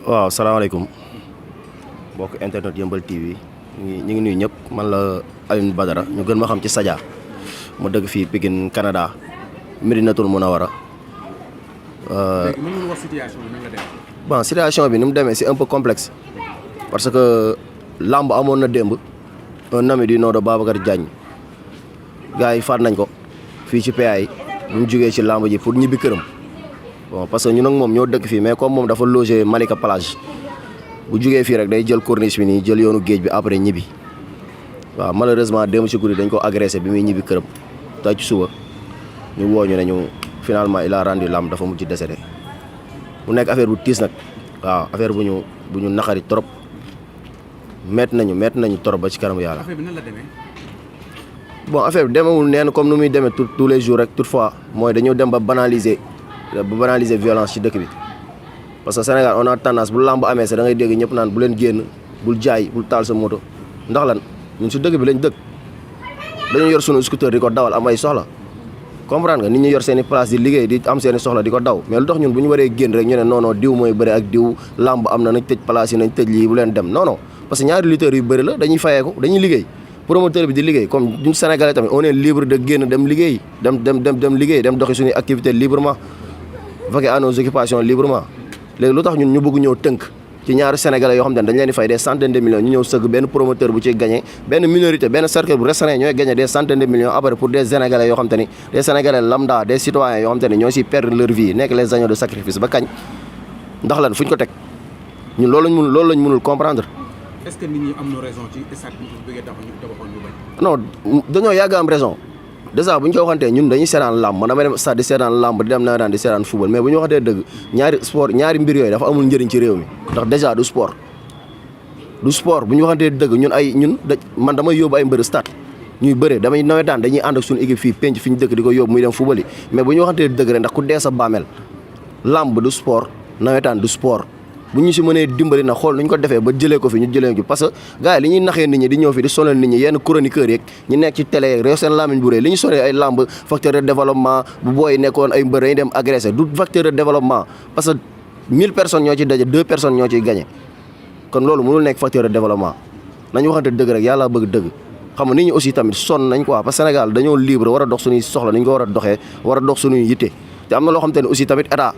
waaw salaamaaleykum mbokk internet Yeumbeul TV ñu ngi nuyu ñëpp man la Alioune Badara ñu gën ma xam ci Sadia ma dëgg fii Pikine Canada Médinatoul Mounawara. léegi mën nga wax situation bi nan la demee. bon situation bi ni mu demee c'est un peu complexe parce que lamb amoon na démb un ami du nom de Babacar Diagne gars yi faat nañ ko fii ci PA yi bu mu jugee ci lamb ji pour ñibbi këram. bon parce que ñun ak moom ñoo dëkk fii mais comme moom dafa logé Malika Plage bu jugee fii rek day jël corniche bi nii jël yoonu géej bi après ñibbi waaw malheureusement démb ci guddi dañ ko agressé bi muy ñibbi këram tey ci suba ñu woo ñu ne ñu finalement il a rendu l'âme dafa mujj décédé mu nekk affaire bu tiis nag waaw affaire bu ñu naqari trop métti nañu trop ba ci kanamu yàlla. affaire bi nan la demee. bon affaire bi demewul neen comme nu muy demee tous les jours rek toutefois mooy dañoo dem ba banaliser violence ci dëkk bi parce que Sénégal on a tendance bu lamb amee sax da ngay dégg ñëpp naan bu leen génn bul jaay bul taal sa moto ndax lan ñun si dëkk bi lañ dëkk dañu yor sunu scooter di ko dawal am ay soxla comprendre nga nit ñi yor seen i place di liggéey di am seen i soxla di ko daw mais lu tax ñun bu ñu waree génn rek ñu ne non non diw mooy bëre ak diw lamb am na nañ tëj place yi nañ tëj lii bu leen dem non non parce que ñaari lutteurs yu bëri la dañuy fayeeku dañuy liggéey promoteur bi di liggéey comme ñun Sénégalais tamit on est libre de génn dem liggéey dem liggéey dem doxi suñuy activité librement vaquer à nos occupations librement léegi lu tax ñun ñu bëgg ñëw tënk ci ñaari sénégalais yoo xam ne dañ leen di fay des centaines de millions ñu ñëw sëgg benn promoteur bu ci gagné benn minorité benn cercle bu restreint ñooy gagné des centaines de millions après pour des sénégalais yoo xam te ni des sénégalais lambda des citoyens yoo xam te ni ñoo siy perdre leur vie nekk les agneaux de sacrifice ba kañ ndax lan fu ñu ko teg ñun loolu lañ mënul comprendre. est-ce que nit ñi am na raison ci stade bi ñu bëggee tabaxoon ñu bañ. non dañoo yàgg am raison. déjà bu ñu ko waxantee ñun dañuy seetaan làmb man damay dem stade di seetaan làmb di dem nawetaan di seetaan football mais bu ñu waxantee dëgg ñaari mbir yooyu dafa amul njëriñ ci réew mi ndax déjà du sport bu ñu waxantee dëgg man damay yóbbu ay mbër stade ñuy bëre damay nawetaan dañuy ànd ak suñu équipe fii penc fi ñu dëkk di ko yóbbu muy dem football yi mais bu ñu waxantee dëgg rek ndax ku dee sa bàmmeel làmb du sport nawetaan du sport bu ñu si mënee dimbali na xool nu ñu ko defee ba jëlee ko fi ñu jëlee ko parce que gars yi li ñuy naxee nit ñi di ñëw fi di sonal nit ñi yenn chroniqueurs yeeg ñu nekk ci télé yeeg réew seen làmmiñ bu rëy li ñu sonee ay làmb facteur de développement bu booy nekkoon ay mbër dañuy dem agressé du facteur de développement parce que 1000 personnes ñoo ciy daje 2 personnes ñoo ciy gagné kon loolu mënul nekk facteur de développement nañu waxante dëgg rek yàlla bëgg dëgg xam nga nit ñi aussi tamit sonn nañ quoi parce que Sénégal dañoo libre war a dox suñuy soxla ni ñu ko war a doxee war a dox suñuy yitte te am na loo xam te ne aussi tamit état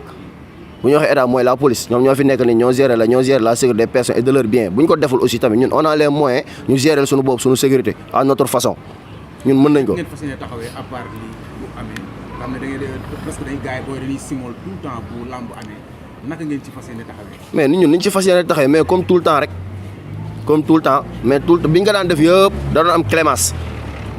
bu ñu waxee état mooy la police ñoom ñoo fi nekk ni ñoo gérer la sécurité des personnes et de leurs biens bu ñu ko deful aussi tamit ñun on a les moyens ñu gérer suñu bopp suñu sécurité à notre façon ñun mën nañ ko. ngeen fas yéene taxawee à part lii bu amee xam ne da ngeen parce que dañuy gars yi booy dañuy simol tout le temps bu lamb amee naka ngeen ci fas yéene taxawee. mais nit ñun niñ ci fas yéene taxawee mais comme tout le temps rek comme tout le temps mais bi ñu ko daan def yëpp da doon am clémence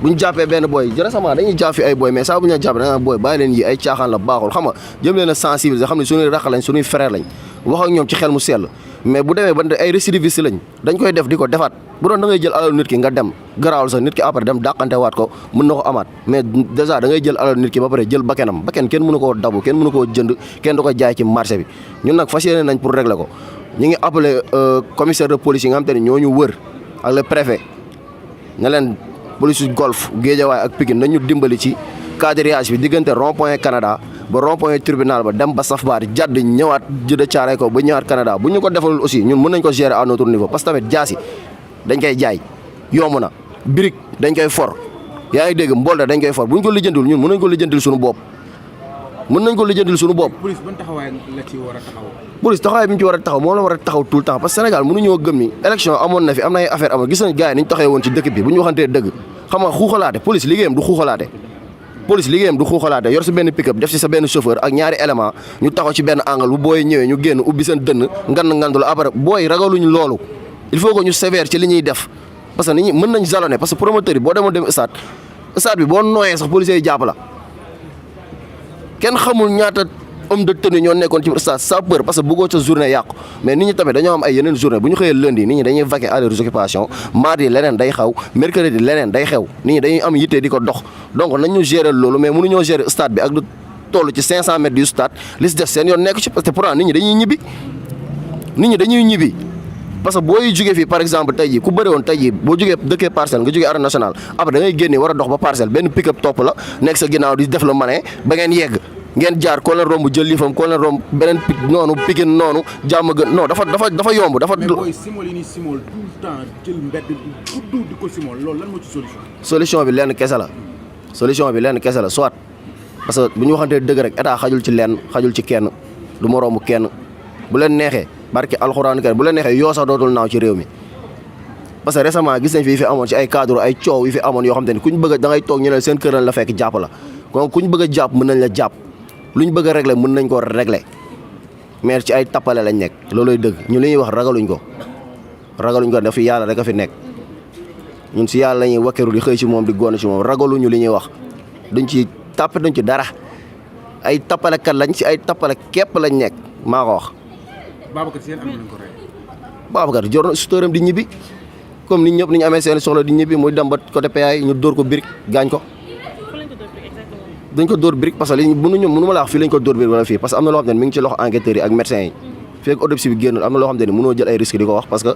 bu ñu jàppee benn booy récemment dañuy jàpp fi ay booy mais saa bu ñu jàpp da nga booy bàyyi leen yi ay caaxaan la baaxul xam nga jëm leen a sensibiliser xam ne suñuy rax lañ suñuy frère lañ wax ak ñoom ci xel mu sell mais bu demee ba ay récidiviste lañ dañ koy def di ko defaat bu doon da ngay jël alal nit ki nga dem garaawul sax nit ki après dem dàqante waat ko mën na ko amaat mais déjà da ngay jël alal nit ki ba pare jël bakkenam bakken kenn mënu koo dabu kenn mënu koo jënd kenn du ko jaay ci marché bi ñun nag fas yéene nañ pour régler ko ñu ngi appelé commissaire de police yi nga xam te ne ñoo ñu wër ak le préfet ne leen police golf Guédiawaye ak Pikine nañu dimbali ci quadrillage bi diggante rond point Canada ba rond point tribunal ba dem ba saf baar jàdd ñëwaat jëda caaree ko ba ñëwaat Canada bu ñu ko defalul aussi ñun mën nañ ko gérer à notre niveau parce que tamit jaasi dañ koy jaay yomb na brique dañ koy for yaa ngi dégg mbolde dañ koy for bu ñu ko lijjantul ñun mën nañ ko lijjantil suñu bopp police ban taxawaay la ci war a taxaw. police taxawaay bi ñu ci war a taxaw moo la war a taxaw tout le temps parce que Sénégal mënuñoo gëm ni élection amoon na fi am na ay affaire amoon gis nañ gars yi ni ñu taxawee woon ci dëkk bi bu ñu waxantee dëgg xam nga xuuxalaate police liggéeyam du xuuxalaate yor si benn pick-up def si sa benn chauffeur ak ñaari élément ñu taxaw ci benn angle bu booy ñëwee ñu génn ubbi seen dënn ngandul après booy ragaluñ loolu il faut que ñu sévère ci li ñuy def parce que nit ñi mën nañ jalonné parce que promoteur yi boo demoon dem stade bi boo nooyee sax policiers yi jàpp la kenn xamul ñaata homme de tenue ñoo nekkoon ci stade sans peur parce que bëggoo ca journée yàqu mais nit ñi tamit dañoo am ay yeneen journée bu ñu xëyee lundi nit ñi dañuy vaquer à leurs occupations mardi leneen day xaw mercredi leneen day xew nit ñi dañuy am yitte di ko dox donc nañ ñu gérer loolu mais mënuñoo gérer stade bi ak lu toll ci 500 mètres du stade li si def seen yoon nekk ci parce que pourtant nit ñi dañuy ñibbi parce que booy jógee fii par exemple tey jii ku bëri woon tey jii boo jógee dëkkee parcelle nga jógee arène nationale après da ngay génne war a dox ba parcelle benn pick-up topp la nekk sa ginnaaw di def la mané ba ngeen yegg ngeen jaar koo leen romb jël lifam koo leen romb beneen noonu Pikine noonu jàmm gën non dafa yomb dafa. mais booy simol yi nii simol tout le temps jël mbedd tudd di ko simol loolu lan moo ci solution bi lenn kese la soit parce que bu ñu waxantee dëgg rek état xajul ci lenn xajul ci kenn du moroomu kenn bu leen neexee barki alxuraan kër bu leen neexee yoo sax dootul naaw ci réew mi. parce que récemment gis nañ fi amoon ci ay cadre ay coow yi fi amoon yoo xam te ne kuñ bëgg da ngay toog ñu ne seen kër lañ la fekk jàpp la kon kuñ bëgg a jàpp mën nañ la jàpp luñ bëgg a régler mën nañ ko régler mais ci ay tappale lañ nekk looloy dëgg ñun li ñuy wax ragaluñ ko dafa yàlla rek a fi nekk ñun si yàlla la ñuy wakkeeru di xëy si moom di góon si moom ragaluñu li ñuy wax duñ ci tàppe duñ ci dara ay tappalekat lañ si ay tappale képp lañ nekk maa ko wax. Babacar seen am nañ ko rey. Babacar jor na sutooram di ñibbi comme nit ñëpp ni ñu amee seen soxla di ñibbi muy dem ba côté PA yi ñu dóor ko birig gaañ ko. dañ ko dóor brique parce que li mënu ma la wax fii lañ ko dóor brique wala fii parce que am na loo xam ne mi ngi ci loxo enquêteurs yi ak médecins yi fii ak autopsie bi génnul am na loo xam ne mënoo jël ay risques di ko wax parce que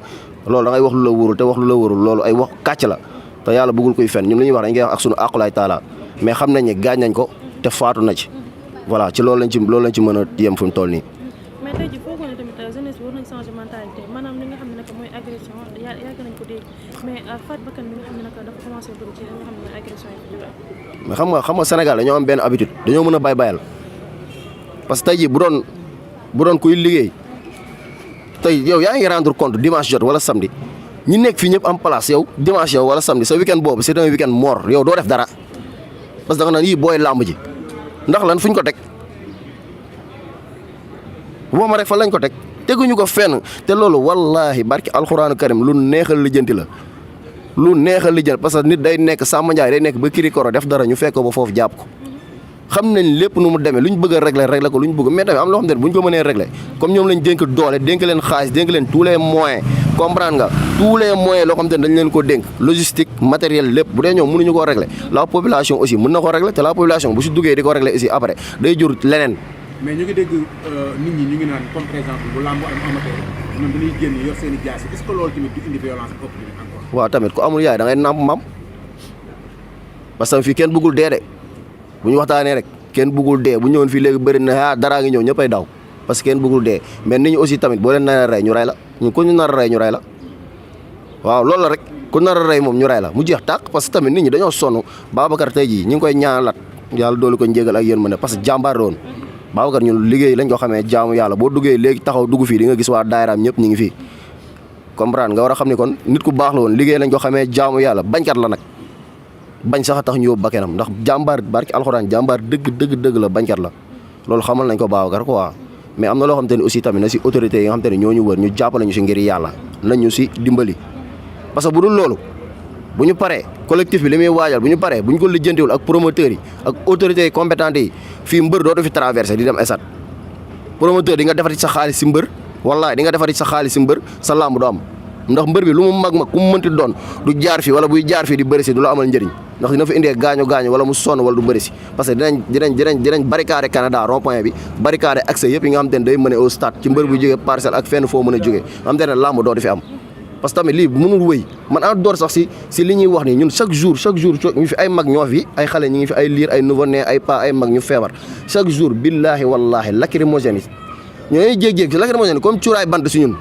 loolu da ngay wax lu la wóorul te wax lu la wóorul loolu ay wax kàcc la te yàlla bëggul koy fen ñun li ñuy wax dañ koy wax ak sunu aqulaay taala mais xam nañ ne gaañ nañ ko te faatu na ci voilà ci loolu lañ ci mën a yem fu mu toll nii. mais tey jii foogoo ne tamit jeunesse war nañ changer mentalité maanaam li nga xam ne nag mooy agression yàgg nañ ko dégg mais faat bakkan bi nga xam ne nag dafa commencé dugg ci li nga xam ne mooy agression yi mais xam nga Sénégal dañoo am benn habitude dañoo mën a bayal parce que tey jii bu doon kuy liggéey tey yow yaa ngi rendre compte dimanche jot wala samedi ñi nekk fii ñëpp am place yow dimanche yow wala samedi sa weekend boobu c'est un weekend mort yow doo def dara parce que da nga naan yii booy làmb ji ndax lan fuñ ko teg boo ma rek fan lañ ko teg teguñu ko fenn te loolu wallahi barki alxuraanu karim lu neexal lijjanti la. lu neexal li jël parce que nit day nekk Samba Ndiaye day nekk ba Kirikoro def dara ñu fekk ko ba foofu jàpp ko xam nañ lépp nu mu demee lu ñu bëgg a régler ko lu ñu bëgg mais tamit am loo xam ne bu ñu ko mënee régler comme ñoom lañ dénk doole dénk leen xaalis dénk leen tous les moyens comprendre nga tous les moyens loo xam te ne dañ leen ko dénk logistique matériel lépp bu dee ñoom mënuñu koo régler la population aussi mën na ko régler te la population bu si duggee di ko régler aussi après day jur leneen. mais ñu ngi dégg nit ñi ñu ngi naan comme par exemple bu lamb am amateur ñoom dañuy génn yor seen i jaas est-ce que loolu tamit du indi violence ak encore. waaw tamit ku amul yaay da ngay nàmp mam parce que fii kenn bëggul dee de bu ñu waxtaanee rek kenn bëggul dee bu ñëwoon fii léegi bëri na daraa ngi ñëw ñëppay daw parce que kenn bëggul dee mais nit ñi aussi tamit boo leen nar a rey ñu rey la ñun ku ñu nar a rey ñu rey la waaw loolu la rek ku nar a rey moom ñu rey la mu jeex tàq parce que tamit nit ñi dañoo sonn Babacar tey jii ñu ngi koy ñaanalaat yàlla doolu ko njégal ak yéen ma ne parce que jàmbaar loon Babacar ñun liggéey lañ ko xamee jaamu yàlla boo duggee léegi taxaw dugg fii di nga gis waa daayiraam ñëpp ñu ngi fii comprendre nga war a xam ni kon nit ku baax la woon liggéey lañ ko xamee jaamu yàlla bañkat la nag bañ sax a tax ñu yóbbu bakkanam ndax jàmbaar barki alxuraan jàmbaar dëgg la bañkat la loolu xamal nañ ko Babacar quoi mais am na loo xam te ne aussi tamit na si autorités yi nga xam te ne ñoo ñu wër ñu jàppale ñu si ngir yàlla nañ ñu si dimbali parce que bu dul loolu bu ñu paree collectif bi li muy waajal bu ñu paree bu ñu ko lijjantiwul ak promoteurs yi ak autorités yi compétentes yi fii mbër dootu fi traversé di dem esat promoteur di nga defati sa xaalis si mbër wallahi di nga defati sa xaalis si mbër sa làmb du am ndax mbër bi lu mu mag ku mu mënti doon du jaar fi wala buy jaar fii di bëri si du la amal njëriñ ndax dina fa indee gaañu wala mu sonn wala du bëri si parce que dinañ barricade Canada rond point bi barricade accès yëpp yi nga xam te ne day mëne au stade ci mbër bu jógee parcelle ak fenn foo mën a jógee xam te ne làmb doo di fi am parce que tamit lii mënul wëy man en door sax si li ñuy wax nii ñun chaque jour ñu fi ay mag ñoo fi ay xale ñi ngi fi ay liir ay nouveau-né ay pa ay mag ñu feebar chaque jour billahi wallahi lacrymogène ñooy jéeg-jéeg si lacrymogène comme cuuraay bant si ñun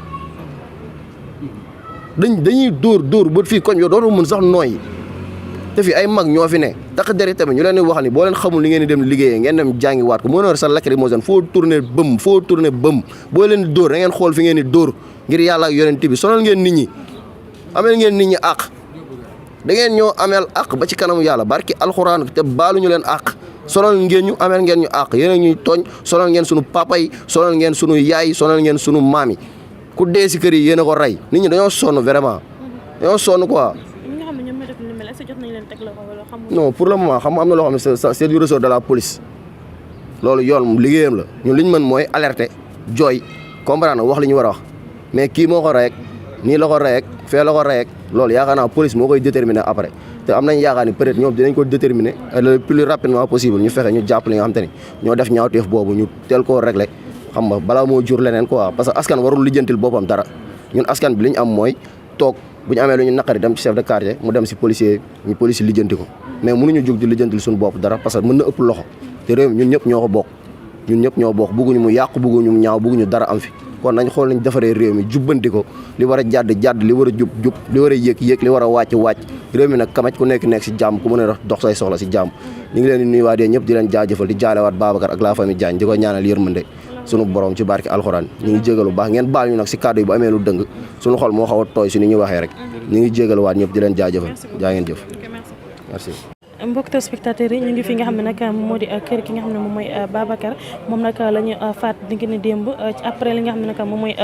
dañuy dóor ba fii koñ yow dootu mën sax nooy te fi ay mag ñoo fi ne tax deri tamit ñu leen di wax ni boo leen xamul li ngeen di dem liggéeyee ngeen dem jàngi waat ko mënoo sa lacrymogène foo tourné bëm boo leen di dóor da ngeen xool fi ngeen di dóor ngir yàlla ak yonent bi sonal ngeen nit ñi ameel ngeen nit ñi àq da ngeen ñoo ameel àq ba ci kanamu yàlla barki alxuraan te baaluñu leen àq sonal ngeen ñu ameel ngeen ñu àq yéen a ñuy tooñ sonal ngeen sunu papa yi sonal ngeen sunu yaay yi sonal ngeen sunu maam yi ku dee si kër yi yéen a ko rey nit ñi dañoo sonn vraiment dañoo sonn quoi. non pour le moment xam am na loo xam ne c'est du ressort de la police loolu yoon liggéeyam la ñun li ñu mën mooy alerter jooy comprendre wax li ñu war a wax mais kii moo ko rey ak nii la ko rey ak fee la ko rey ak loolu yaakaar naa police moo koy déterminer après te am nañ yaakaar ni peut-être ñoom dinañ ko déterminer le plus rapidement possible ñu fexe ñu jàpp li nga xam te ni ñoo def ñaawteef boobu ñu teel koo régler xam nga balaa moo jur leneen quoi parce que askan warul lijjantil boppam dara ñun askan bi li ñu am mooy toog bu ñu amee lu ñu naqari dem ci chef de quartier mu dem ci policier ñu police lijjanti ko mais mënuñu jóg di lijjantil suñu bopp dara parce que mën na ëpp loxo te réew mi ñun ñëpp ñoo ko bokk ñun ñëpp ñoo bokk bëgguñu mu yàqu bëgguñu mu ñaaw bëgguñu dara am fi kon nañ xool nañ defaree réew mi jubbanti ko li war a jàdd li war a jub li war a yëg li war a wàcc réew mi nag kamaj ku nekk si jàmm ku mën a dox say soxla si jàmm ñu ngi leen di nuyuwaat yéen ñëpp di leen jaajëfal di jaalewaat Babacar ak la famille Diagne di ko ñaanal yërmande sunu borom ci barke alxuraan ñu ngi jégalu baax ngeen baal ñu nag si kàddu yi bu amee lu dëng suñu xol moo xaw a tooy si ni ñu waxee rek ñu ngi jégaluwaat ñëpp di leen jaajëfal jaa ngeen jëf merci mbokk téléspectateurs yi ñu ngi fi nga xam ne nag moo di kër ki nga xam ne moom mooy Babacar moom nag la ñu faat di ngi ni démb après li nga xam ne nag moom mooy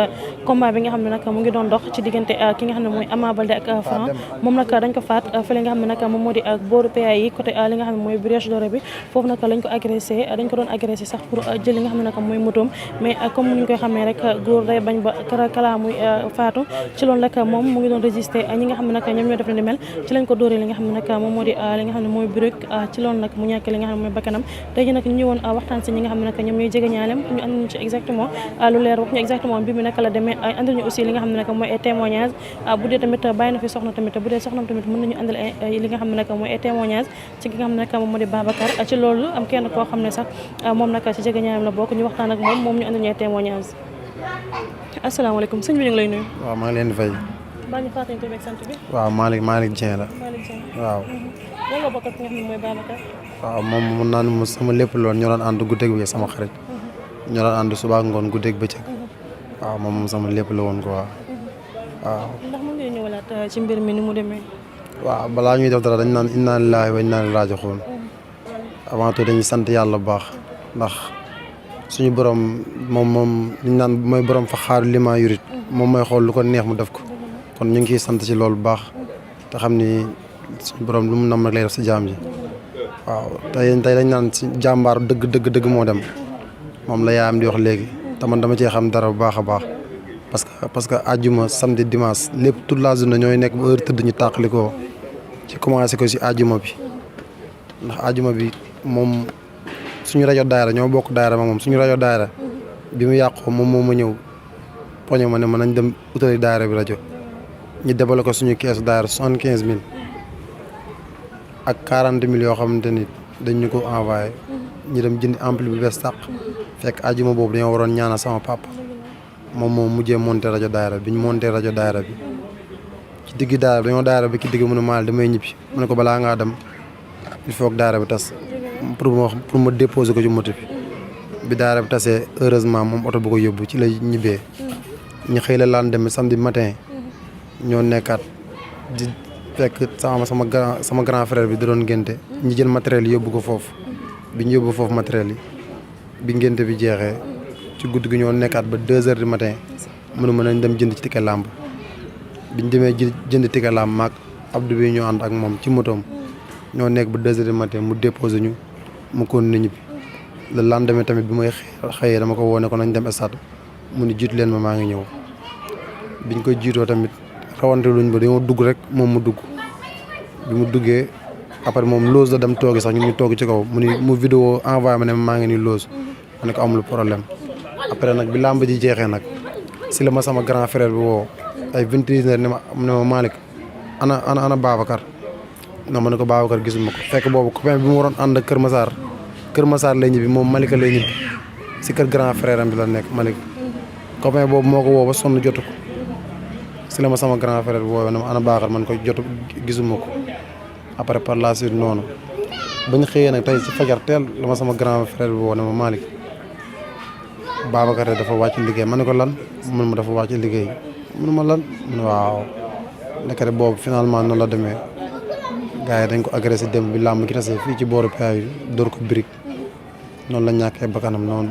combat bi nga xam ne nag mu ngi doon dox ci diggante ki nga xam ne mooy Ama Baldé ak Franc moom nag dañ ko faat fële nga xam ne nag moom moo di booru PA yi côté li nga xam ne mooy Brioche Dorée bi foofu nag lañ ko agressé dañ ko doon agressé sax pour jël li nga xam ne nag mooy motoom mais comme ni ñu koy xamee rek góor day bañ ba kala muy faatu ci loolu nag moom mu ngi doon résister ñi nga xam ne nag ñoom ñoo def li mel ci lañ ko dóoree li nga xam ne nag moom moo di li nga xam ne mooy brique ci loolu nag mu ñàkk li nga xam ne mooy bakkanam tey ji nag ñu ñëwoon waxtaan si ñi nga xam ne nag ñoom ñooy jege ñaalem ñu andil ñu ci exactement lu leer wax ñu exactement mbir mi naka la demee andil ñu aussi li nga xam ne nag mooy ay témoignage bu dee tamit bàyyi na fi soxna tamit bu dee soxnam tamit mën nañu andil li nga xam ne nag mooy ay témoignage ci ki nga xam ne nag moom moo di Babacar ci loolu am kenn koo xam ne sax moom nag ci jege ñaalem la bokk ñu waxtaan ak moom ñu andil ñu ay témoignage asalaamaaleykum sëñ bi ñu ngi lay nuyu. waaw maa ngi leen di fay. baa ñu fàttali tur beeg sant bi. waaw Malick Dieng la. Malick Dieng. waaw. lan nga bokk ak ki nga xam ne mooy Babacar. waaw moom mun naa ne sama lépp loon ñoo doon ànd guddeeg bi sama xarit. ñoo doon ànd suba ngoon guddeeg bëccëg. waaw moom sama lépp la woon quoi. waaw. ndax mën nga ñëwalaat ci mbir mi ni mu demee. waaw balaa ñuy def dara dañ naan inna lillahi wa inna ilayhi raaji'uun. avant tout dañuy sant yàlla bu baax ndax suñu borom moom liñ naan mooy borom fa xaaru li ma yurit moom mooy xool lu ko neex mu def ko kon ñu ngi ciy sant ci loolu bu baax te xam ni suñu borom lu mu nam rek lay def si jaam ji waaw tey dañ naan si jàmbaar dëgg moo dem moom la yaayam di wax léegi te man dama cee xam dara bu baax a baax parce que àjjuma samedi dimanche lépp toute la journée ñooy nekk ba heure tëdd ñu tàqali ko ci commencé ko si àjjuma bi ndax àjjuma bi moom suñu rajo daayra ñoo bokk daayra ma moom suñu rajo daayra bi mu yàqoo moom moo ma ñëw poñe ma ne ma nañ dem utali daayra bi rajo ñu débale ko suñu keesu daayra 75 000 ak 40 000 yoo xamante ni dañ ñu ko envoyé ñu dem jënd ampli bu bees tàq fekk àjjuma boobu dañoo waroon ñaanal sama papa moom moo mujjee monté rajo daayra bi ñu monté rajo daayra bi ci digg daayra bi dañoo daayra bi ci digg mu ne maal damay ñibbi mu ne ko balaa ngaa dem il faut que daayra bi tas pour ma déposer ko ci moto bi daara bi tasee heureusement moom oto bu ko yóbbu ci lay ñibbee ñu xëy la laan demee samedi matin ñoo nekkaat di fekk sama grand frère bi da doon ngénte ñu jël matériel yi yóbbu ko foofu bi ñu yóbbu foofu matériel yi bi ngénte bi jeexee ci guddi gi ñoo nekkaat ba 2 heures du matin mënu mën nañ dem jënd ci ticket làmb biñ demee jënd ticket làmb maag Abdou bi ñoo ànd ak moom ci motoom ñoo nekk ba 2 heures du matin mu déposé ñu mu kon nit ñi bi le lendemain tamit bi may xëyee dama ko woone ko nañ dem stade mu ni jiitu leen ma maa ngi ñëw biñ koy jiitoo tamit rawante luñ ba dañoo dugg rek moom mu dugg bi mu duggee après moom loose la dem toogi sax ñun ñu toog ci kaw mu vidéo envoyé ma ne maa ngi ni loose ma ne ko amul problème après nag bi làmb ji jeexee nag si la ma sama grand frère bi woo ay 21 heures ne ma Malick ana Babacar non ma ne ko Babacar gisuma ko fekk boobu copain bi mu waroon ànd ak Kër Massar lay ñibbi moom Malika lay ñibbi si kër grand frère am bi la nekk Malick copain boobu moo ko woo ba sonn jotu ko si la ma sama grand frère bi woowee ne ma ana Babacar man ko jotu gisuma ko après par la suite noonu bañ xëyee nag tey si fajar teel la ma sama grand frère bi woo ne ma Malick Babacar dafa wàcc liggéey ma ne ko lan mun ma dafa wàcc liggéey mun ma lan mun waaw nekkate boobu finalement noonu la demee gars yi dañ ko agressé dem bi làmb ki tasee fii ci booru PA yi dóor ko brique noonu la ñàkkee bakkanam noonu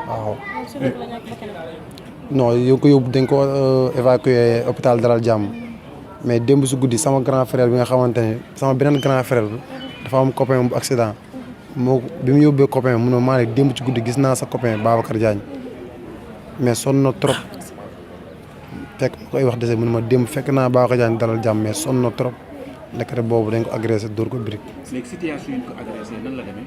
waaw. non yow ko yóbbu dañ ko évacué hôpital Dalal Jàmm mais démb su guddi sama grand frère bi nga xamante ne sama beneen grand frère bi dafa am copain bu accident moo bi mu yóbbee copain mu ne maa ne démb ci guddi gis naa sa copain Babacar Diagne mais sonn na trop fekk ma koy wax dese mu ne ma démb fekk naa Babacar Diagne Dalal Jàmm mais sonn na trop. nekkate boobu dañ ko agressé dóor ko brique. léegi situation yi ko agressé nan la demee.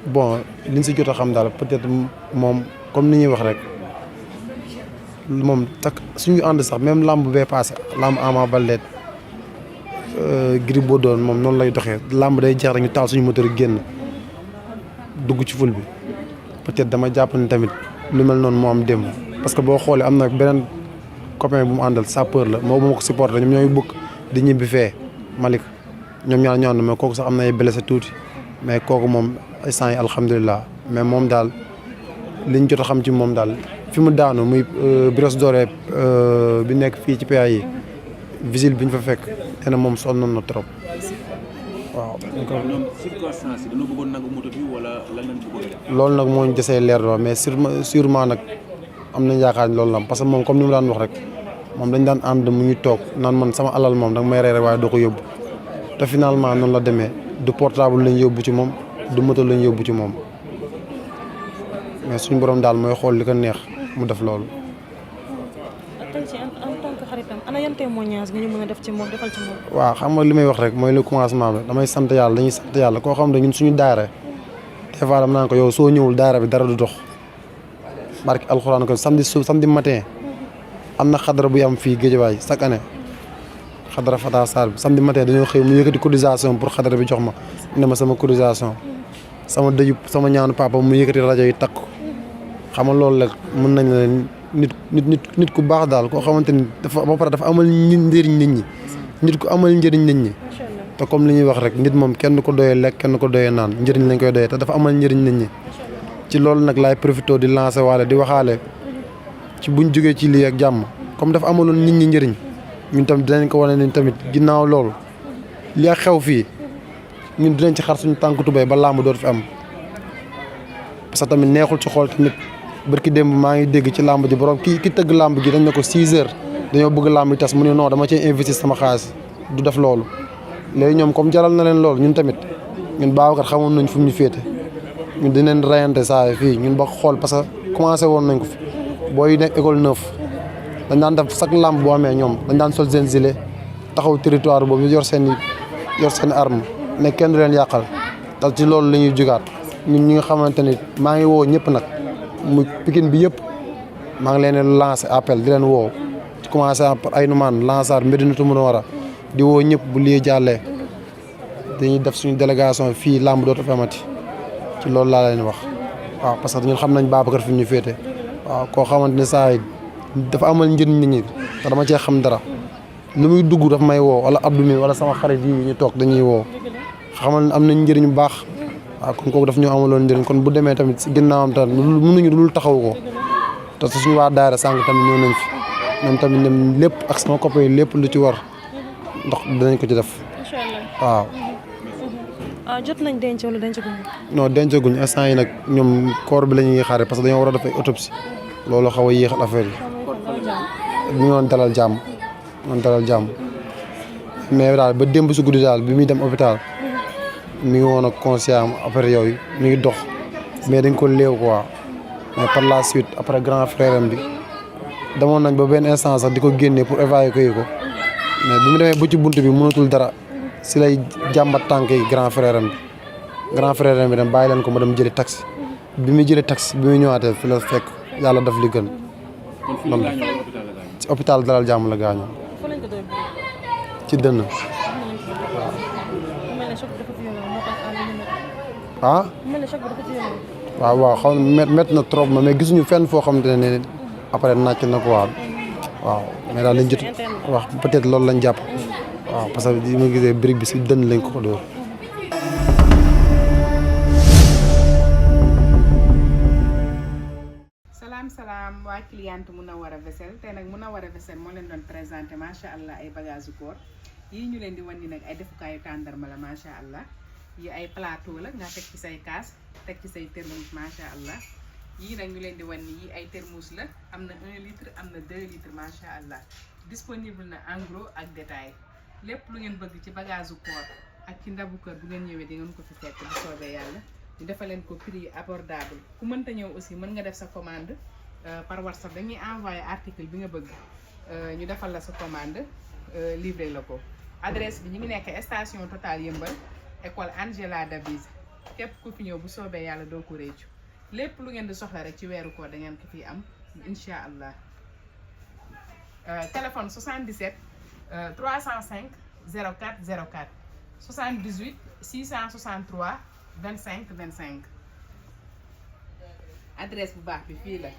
bon liñ si jot a xam daal peut-être moom comme ni ñuy wax rek moom takk suñu ànd sax même lamb bee passé lamb Ama Baldé Gris Bordeaux moom noonu lay doxee lamb day jeex rek ñu taal suñu moteur génn dugg ci ful bi peut-être dama jàpp ne tamit lu mel noonu moo am démb parce que boo xoolee am na beneen copain bu mu àndal sapeur la moo bu ma ko supporté ñoom ñooy bëgg di ñibbi fee Malick ñoom ñaar ñoo ànd mais kooku sax am na ay blessé tuuti mais kooku moom instant yi alhamdulilah mais moom daal liñ jot a xam ci moom daal fi mu daanu muy Brioche Dorée bi nekk fii ci PA yi visile bi ñu fa fekk nee na moom sonn na trop waaw. ñoom circonstance yi dañoo bëggoon nangu moto bi wala lan lañ bëggoon def. loolu nag moo ñu desee leer lool mais sûrement nag am nañ yaakaar ni loolu la parce que moom comme ni mu daan wax rek moom dañ daan ànd mu ñu toog naan man sama alal moom danga may reere waaye doo ko yóbbu te finalement noonu la demee du portable lañ yóbbu ci moom du moto lañ yóbbu ci moom mais suñu borom daal mooy xool li ko neex mu def loolu. tey ci en tant que xaritam ana yan témoignage nga ñu mën a def ci moom defal ci moom. waaw xam nga li may wax rek mooy le commencement bi damay sant yàlla dañuy sant yàlla koo xam ne ñun suñu daara des fois dama naan ko yow soo ñëwul daara bi dara du dox barki alxuraan ko samedi matin am na xadara buy am fii Géejawaay chaque année xadara Fata Sarr bi samedi matin dañoo xëy mu yëkkati cotisation pour xadara bi jox ma ne ma sama cotisation sama dëju sama ñaanu papa mu yëkkati rajo yi takk xam nga loolu rek mën nañ la nit ku baax daal koo xamante ni dafa ba pare dafa amal njëriñ nit ñi nit ku amal njëriñ nit ñi te comme li ñuy wax rek nit moom kenn ko doyee lekk kenn ko doyee naan njëriñ lañ koy doyee te dafa amal njëriñ nit ñi ci loolu nag laay profité di lancer waale di waxaale ci buñ jógee ci lii ak jàmm comme dafa amaloon nit ñi njëriñ ñun tamit dinañ ko wane ni tamit ginnaaw loolu li ak xew fii ñun dinañ ci xar suñu tànk tubéy ba làmb dootu fi am parce que tamit neexul ci xool tamit barki démb maa ngi dégg ci làmb ji borom ki tëgg làmb ji dañ ne ko 6 heures dañoo bëgg làmb ji tas mu ne non dama cee investir sama xaalis du def loolu léegi ñoom comme jaral na leen loolu ñun tamit ñun Babacar xamoon nañ fu mu ñu féete ñun dinañ rayante saa fii ñun ba xool parce que commencé woon nañ ko fi booy nekk école 9 dañ daan def chaque làmb boo amee ñoom dañ daan sol seen gilet taxaw territoire boobu yor seen arme ne kenn du leen yàqal te ci loolu la ñuy jugaat ñun ñi nga xamante ni maa ngi woo ñëpp nag mu Pikine bi yëpp maa ngi leen di lancer appel di leen woo ci commencé par ay numaan Lansar Médinatu Munawara di woo ñëpp bu lii jàllee dañuy def suñu délégation fii làmb dootu fi amati ci loolu laa leen wax waaw parce que ñun xam nañ Babacar fi ñu féete waaw koo xamante ne saa yi dafa amal njëriñ nit ñi te dama cee xam dara lu muy dugg daf may woo wala Abdou mi wala sama xarit yi ñu toog dañuy woo xamal am nañ njëriñ bu baax waaw kon kooku daf ñu amaloon njëriñ kon bu demee tamit si ginnaawam tamit mënuñu dul taxaw ko te suñu waa daara sànq tamit ñëw nañ fi ñoom tamit nem lépp ak sama copain yi lépp lu ci war ndox dinañ ko ci def waaw. jot nañ denc wala dencaguñ. non dencaguñ instant yi nag ñoom corps bi la ñuy xaare parce que dañoo war a def ay autopsie loolu xaw a yéexal affaire yi. ñu doon dalal jàmm mais daal ba démb si guddi daal bi muy dem hôpital mi ngi woon ak conscient après yooyu mi ngi dox mais dañ ko léew quoi mais par la suite après grand frère am bi demoon nañ ba benn instant sax di ko génnee pour évacuer ko mais bi mu demee ba ci bunt bi mënatul dara si lay jàmbat tànk yi grand frère am bi dem bàyyi leen ko ma dem jëli taxi bi muy jëli taxi bi muy ñëwaatee fi la fekk yàlla daf li gën. kon ci hôpital Dalal Jàmm la gaañoo. ci dënn. ah. waaw xaw na métti na trop mais gisuñu fenn foo xamante ne après nàcc na ko waaw mais daal lañ jot wax peut-être loolu lañ jàpp waaw parce que li ma gisee brique bi si dënn lañ ko dóor. salaam waa cliente Munawara Vaisselle tey nag Munawara Vaisselle moo leen doon présenté macha allah ay bagages koor yii ñu leen di wan ni nag ay defukaayu tàndarma la macha allah yi ay plateau la nga teg ci say kaas teg ci say thermos macha allah yii nag ñu leen di wan ni yii ay thermos la am na 1 litre am na 2 litres macha allah disponible na en gros ak détail lépp lu ngeen bëgg ci bagage koor ak ci ndabu kër bu ngeen ñëwee di ngeen ko fi fekk bu soobee yàlla ñu defal leen ko prix abordable ku mënta ñëw aussi mën nga def sa commande par WhatsApp dañuy envoyé article bi nga bëgg ñu defal la sa commande livré la ko adresse bi ñu ngi nekk station Total Yëmbal école Angela Davies képp ku fi ñëw bu soobee yàlla doo ko réccu lépp lu ngeen di soxla rek ci weeru koor da ngeen ko fi am incha allah téléphone 77 305 04 04 78 663 25 25 adresse bu baax bi fii la